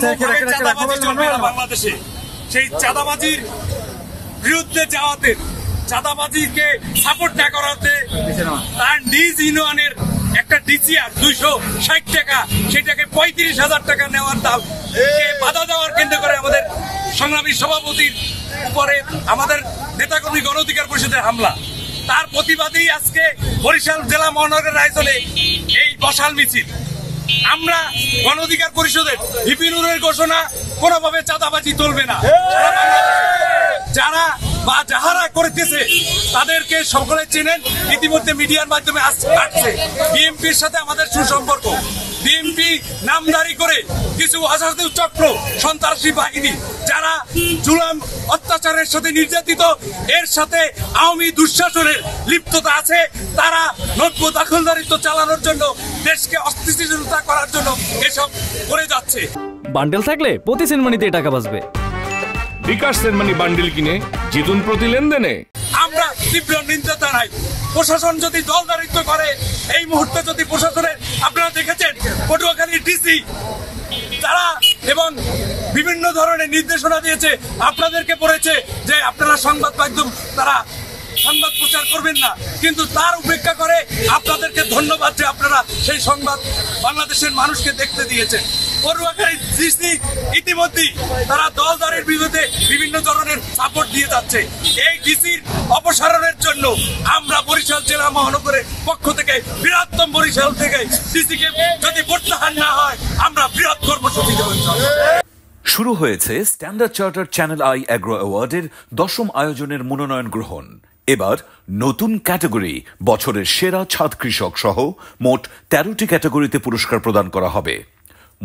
চাঁদাবাজি চলবে না বাংলাদেশে। সেই চাঁদাবাজির বিরুদ্ধে যাওয়াতে, চাঁদাবাজিকে সাপোর্ট না করাতে তার নিজ ইউনিয়নের একটা ডিসিআর 260 টাকা, সেটাকে 35,000 টাকা নেওয়ার দাম বাধা দেওয়ার কেন্দ্র করে আমাদের সংগ্রামী সভাপতির উপরে আমাদের নেতাকর্মী গণ অধিকার পরিষদের হামলা। তার প্রতিবাদেই আজকে বরিশাল জেলা মহানগরের আয়োজনে এই মশাল মিছিল। আমরা গণ অধিকার পরিষদের ভিপি নুরের ঘোষণা, কোনোভাবে চাঁদাবাজি চলবে না। যারা বা যাহারা করতেছে তাদেরকে সকলে চেনেন, ইতিমধ্যে মিডিয়ার মাধ্যমে আসছে। বিএনপির সাথে আমাদের সুসম্পর্ক। বিএনপি নামদারি করে কিছু অসাধু চক্র, সন্ত্রাসী বাহিনী যারা জুলুম অত্যাচারের সাথে নির্যাতিত, এর সাথে আওয়ামী দুঃশাসনের লিপ্ততা আছে, তারা নব্য দখলদারিত্ব চালানোর জন্য, দেশকে অস্থিতিশীলতা করার জন্য এসব করে যাচ্ছে। বান্ডেল থাকলে প্রতি সেনমানিতে টাকা বাঁচবে। বিকাশ সেনমানি বান্ডেল কিনে জিতুন প্রতি লেনদেনে। আমরা তীব্র নিন্দা জানাই। প্রশাসন যদি দলদারিত্ব করে, এই মুহূর্তে যদি প্রশাসনের, আপনারা দেখেছেন পটুয়াখালীর ডিসি তারা এবং বিভিন্ন ধরনের নির্দেশনা দিয়েছে, আপনাদেরকে বলেছে যে আপনারা সংবাদ মাধ্যম তারা সংবাদ প্রচার করবেন না, কিন্তু তার উপেক্ষা করে আপনাদেরকে ধন্যবাদ যে আপনারা সেই সংবাদ বাংলাদেশের মানুষকে দেখতে দিয়েছেন। পটুয়াখালীর ডিসি ইতিমধ্যেই তারা দলদারের বিরুদ্ধে বিভিন্ন ধরনের সাপোর্ট দিয়ে যাচ্ছে। এই ডিসির অপসারণের জন্য আমরা বরিশাল জেলা মহানগরের পক্ষ থেকে, বৃহত্তম বরিশাল থেকে ডিসিকে যদি প্রত্যাহার না হয় আমরা বৃহৎ কর্মসূচি দেব। শুরু হয়েছে Standard Charter Channel I Agro অ্যাওয়ার্ডের 10ম আয়োজনের মনোনয়ন গ্রহণ। এবার নতুন ক্যাটাগরি বছরের সেরা ছাদ কৃষক সহ মোট 13টি ক্যাটাগরিতে পুরস্কার প্রদান করা হবে।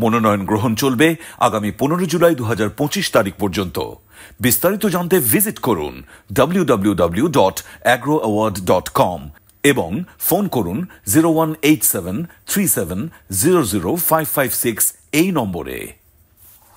মনোনয়ন গ্রহণ চলবে আগামী 15 জুলাই 2025 তারিখ পর্যন্ত। বিস্তারিত জানতে ভিজিট করুন www.agroaward.com এবং ফোন করুন 018737000556 এই নম্বরে।